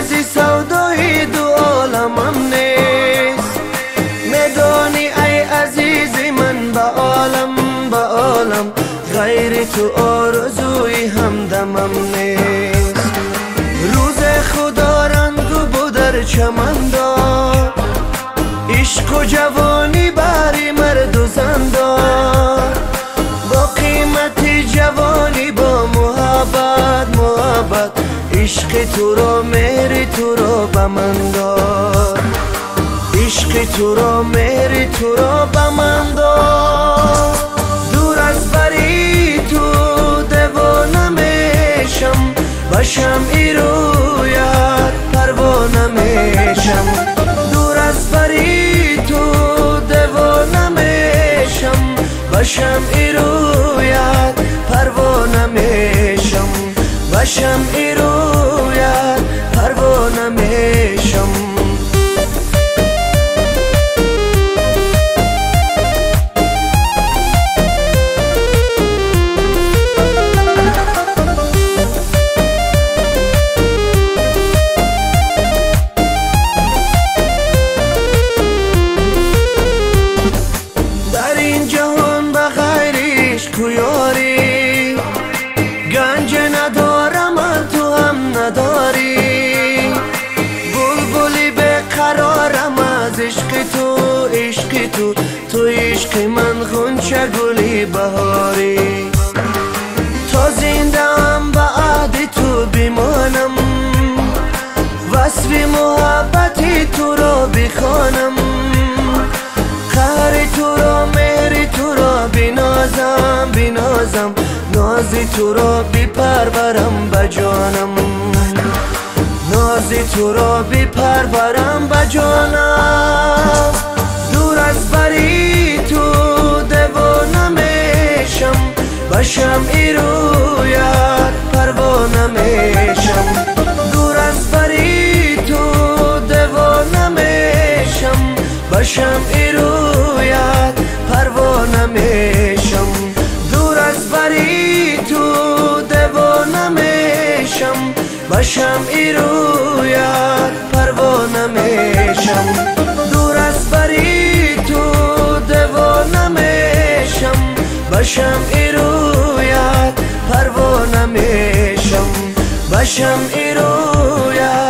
چیزی سودای دو عالمم نیست. میدانی ای عزیزی من به عالم غیر تو آرزوی همدمم نیست. روز خدا رنگو بود در چمن دار، عشق و جوانی بری مرد و زن دار. با قیمت جوانی با محبت عشق تو را مهر تو را به من دار. عشق تو را مهر تو را به من دار. دور از بری تو دیوانه میشم، به شمعی رویت پروانه میشم. دور از بری تو دیوانه میشم، به شمعی رویت پروانه میشم. به شمعی رویت پروانه میشم. کویاری گنج ندارم تو هم نداری. بلبلی به قرارم از عشق تو، عشق تو، تو عشق من غنچه گلی بهاری. تا زنده ام به عهد تو بمانم، وصف محبتی تو را بخوانم. قهر تو را مهر تو را بنازم، نازی تو را بپرورم به جانم. نازی تو را بپرورم به جانم. دور از بری تو دیوانه میشم، به شمعی رویت پروانه میشم. دور از بری تو دیوانه میشم، به شمعی رویت پروانه میشم. دور از بری تو دیوانه میشم، به شمعی رویت پروانه میشم. دور از بری تو دیوانه میشم، به شمعی رویت پروانه میشم. به شمعی رویت